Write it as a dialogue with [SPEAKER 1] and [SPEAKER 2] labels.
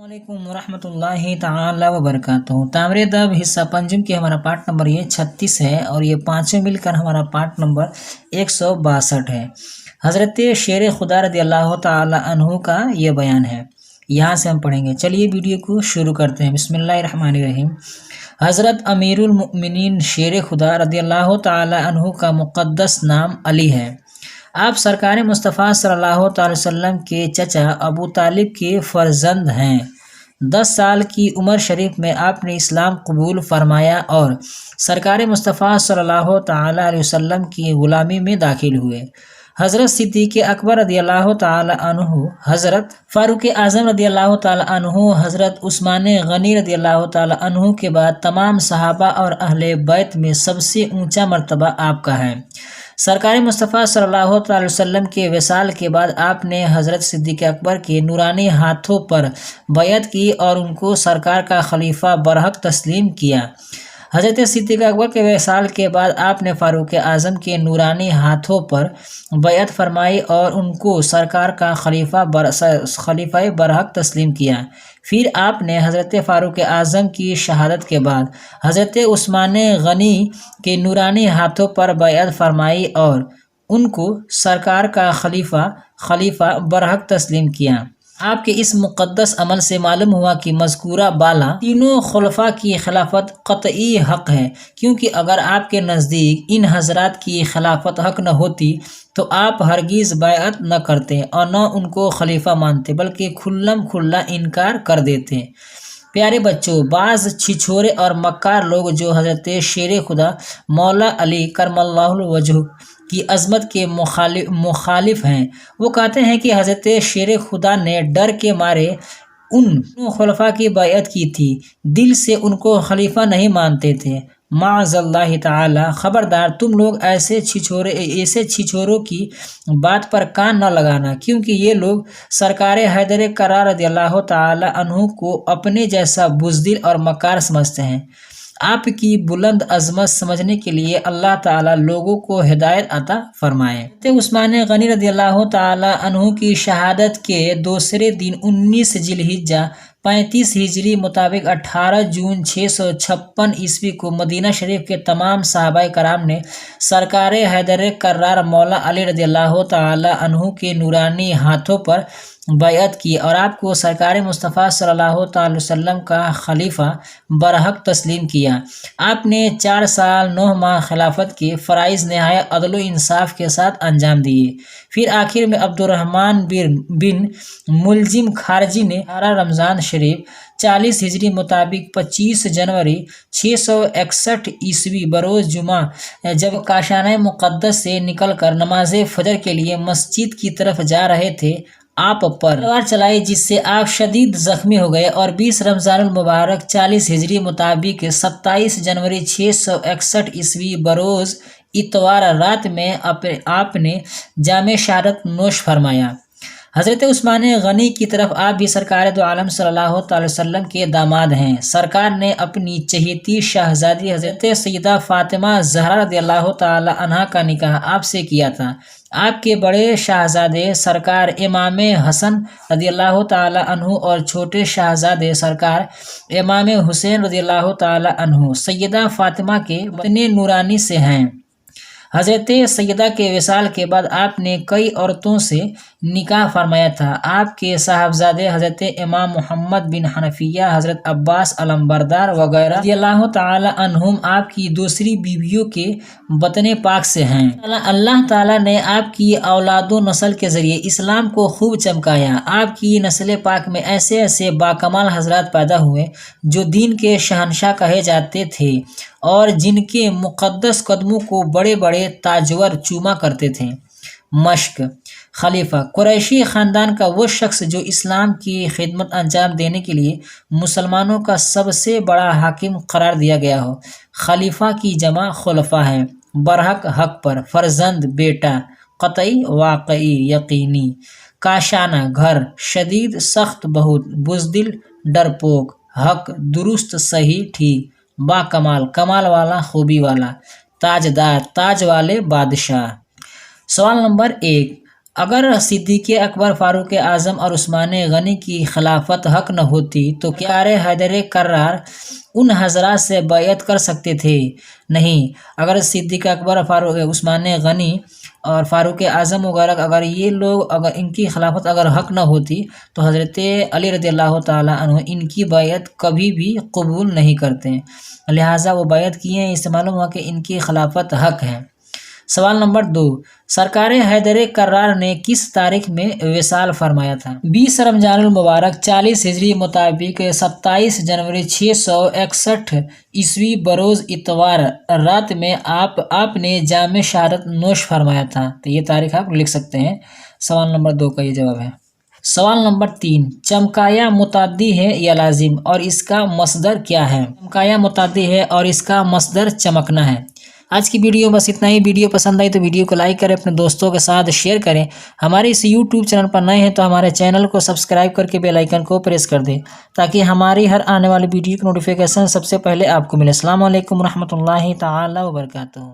[SPEAKER 1] वालेकुम वरहमतुल्लाहि ताला वबरकातुहू। तामरे दब हिस्सा पंजुम की हमारा पार्ट नंबर ये 36 है और ये पाँचों मिलकर हमारा पार्ट नंबर 162 है। हज़रत शेर खुदा रदी अल्लाह ताला अन्हु का ये बयान है, यहाँ से हम पढ़ेंगे। चलिए वीडियो को शुरू करते हैं। बिस्मिल्लाहिर्रहमानिर्रहीम। हज़रत अमीरुल मुमिनीन शेर खुदा रदी अल्लाह ताला अन्हु का मुक़द्दस नाम अली है। आप सरकार मुस्तफ़ा सल्लल्लाहु अलैहि वसल्लम के चचा अबू तालिब के फ़र्जंद हैं। 10 साल की उम्र शरीफ में आपने इस्लाम कबूल फरमाया और सरकार मुस्तफ़ा सल्लल्लाहु अलैहि वसल्लम की ग़ुलामी में दाखिल हुए। हज़रत सिद्दीक़ अकबर रदियल्लाहु ताला अन्हु, हज़रत फ़ारूक़ आज़म रदियल्लाहु ताला अन्हु, हज़रत उस्मान गनी रदियल्लाहु ताला अन्हु के बाद तमाम सहाबा और अहले बैत में सबसे ऊंचा मर्तबा आपका है। सरकार मुस्तफ़ा सल्लल्लाहु अलैहि वसल्लम के विसाल के बाद आपने हज़रत सिद्दीक़ अकबर के नूरानी हाथों पर बैअत की और उनको सरकार का खलीफा बरहक तस्लीम किया। हज़रत सिद्दीक़ अकबर के विसाल के बाद आपने फ़ारूक़ आज़म के नूरानी हाथों पर बैअत फरमाई और उनको सरकार का खलीफा बरहक तस्लीम किया। फिर आपने हज़रत फ़ारूक़ आज़म की शहादत के बाद हज़रत उस्मान गनी के नूरानी हाथों पर बैअत फरमाई और उनको सरकार का खलीफा बरहक तस्लीम किया। आपके इस मुक़द्दस अमल से मालूम हुआ कि मज़कूरा बाला तीनों खुलफा की खिलाफत क़तई हक़ है, क्योंकि अगर आपके नज़दीक इन हज़रात की खिलाफत हक़ न होती तो आप हरगिज़ बैअत न करते और न उनको खलीफा मानते, बल्कि खुल्लम खुल्ला इनकार कर देते। प्यारे बच्चों, बाज़ छिछोरे और मक्कार लोग जो हज़रत शेर खुदा मौला अली करमल्लाहु वजहू की अज़मत के मुखालिफ हैं, वो कहते हैं कि हज़रत शेर खुदा ने डर के मारे उन खुलफा की बैअत की थी, दिल से उनको खलीफा नहीं मानते थे। माअज़ल्लाहि ताला, ख़बरदार तुम लोग ऐसे छिछोरों की बात पर कान न लगाना, क्योंकि ये लोग सरकार हैदर करार रदियल्लाहु ताला अन्हु को अपने जैसा बुज़दिल और मक्कार समझते हैं। आपकी बुलंद अज़मत समझने के लिए अल्लाह ताला लोगों को हिदायत अता फरमाए। उस्मान गनी रदियल्लाहु ताला अन्हु की शहादत के दूसरे दिन 19 जिलहिज्जा 35 हिजरी मुताबिक 18 जून 656 ईस्वी को मदीना शरीफ के तमाम सहाबाए कराम ने सरकार हैदर कर्रार मौला अली रदियल्लाहु ताला अन्हु के नूरानी हाथों पर बैअत की और आपको सरकार मुस्तफ़ा सल्लल्लाहु अलैहि वसल्लम का खलीफा बरहक तस्लीम किया। आपने 4 साल 9 माह खिलाफत के फ़राइज़ नहायत अदल व इंसाफ के साथ अंजाम दिए। फिर आखिर में अब्दुर्रहमान बिन मुलजिम खारजी ने 18 रमज़ान शरीफ 40 हिजरी मुताबिक 25 जनवरी 661 ईस्वी बरोज़ जुमा जब काशाना मुक़द्दस से निकलकर नमाज फजर के लिए मस्जिद की तरफ जा रहे थे, आप पर तलवार चलाई, जिससे आप शदीद ज़ख्मी हो गए और 20 रमज़ानुल मुबारक 40 हिजरी मुताबिक 27 जनवरी 661 ईस्वी बरोज़ इतवार रात में आपने जामे शहादत नोश फरमाया। हज़रत उस्मान गनी की तरफ आप भी सरकार दो आलम सल्लल्लाहु अलैहि वसल्लम के दामाद हैं। सरकार ने अपनी चहेती शहज़ादी हज़रत सैयदा फ़ातिमा ज़हरा रदियल्लाहु ताला अन्हा का निकाह आपसे किया था। आपके बड़े शहज़ादे सरकार इमाम हसन रदियल्लाहु ताला अन्हु और छोटे शहज़ादे सरकार इमाम हुसैन रदियल्लाहु ताला अन्हु सैयदा फ़ातिमा के बतने नूरानी से हैं। हज़रत सैयदा के विसाल के बाद आपने कई औरतों से निकाह फरमाया था। आपके साहबजादे हज़रत इमाम मोहम्मद बिन हनफिया, हज़रत अब्बास अलमबरदार वगैरह रज़ियल्लाहु ताला अन्हुम आपकी दूसरी बीवियों के बतने पाक से हैं। अल्लाह ताला ने आपकी औलादो नस्ल के ज़रिए इस्लाम को खूब चमकाया। आपकी नस्ल पाक में ऐसे ऐसे बाकमाल हज़रात पैदा हुए जो दीन के शहनशाह कहे जाते थे और जिनके मुक़द्दस कदमों को बड़े बड़े ताजवर चूमा करते थे। मश्क खलीफा, कुरैशी ख़ानदान का वो शख्स जो इस्लाम की खिदमत अंजाम देने के लिए मुसलमानों का सबसे बड़ा हाकिम करार दिया गया हो। खलीफा की जमा खुलफा है। बरहक हक पर, फर्जंद बेटा, क़तई वाक़ई यकीनी, काशाना घर, शदीद सख्त बहुत, बुज़दिल डरपोक, हक दुरुस्त सही ठीक, बाकमाल कमाल वाला खूबी वाला, ताजदार ताज वाले बादशाह। सवाल नंबर 1, अगर सिद्दीक़ अकबर, फ़ारूक़ आज़म और उस्मान गनी की खिलाफत हक न होती तो क्या हैदर कर्रार उन हजरात से बैत कर सकते थे? नहीं। अगर सिद्दीक़ अकबर, उस्मान गनी और फ़ारूक़ आज़म वगैरह अगर ये लोग अगर इनकी खिलाफत अगर हक न होती तो हज़रत अली रज़ियल्लाहु ताला अन्हु इनकी बैत कभी भी कबूल नहीं करते, लिहाजा वो बैत किए हैं। इससे मालूम हुआ कि इनकी खिलाफत हक है। सवाल नंबर 2, सरकार हैदर कर्रार ने किस तारीख में विसाल फरमाया था? 20 रमजानुल मुबारक 40 हिजरी मुताबिक 27 जनवरी 661 ईस्वी बरोज़ इतवार रात में आपने जामे शहादत नोश फरमाया था। तो ये तारीख आप लिख सकते हैं। सवाल नंबर 2 का ये जवाब है। सवाल नंबर 3, चमकाया मुताद्दी है या लाजिम और इसका मसदर क्या है? चमकाया मुताद्दी है और इसका मसदर चमकना है। आज की वीडियो बस इतना ही। वीडियो पसंद आई तो वीडियो को लाइक करें, अपने दोस्तों के साथ शेयर करें। हमारे इस YouTube चैनल पर नए हैं तो हमारे चैनल को सब्सक्राइब करके बेल आइकन को प्रेस कर दें ताकि हमारी हर आने वाली वीडियो की नोटिफिकेशन सबसे पहले आपको मिले। अस्सलाम वालेकुम रहमतुल्लाहि ताला व बरकातहू।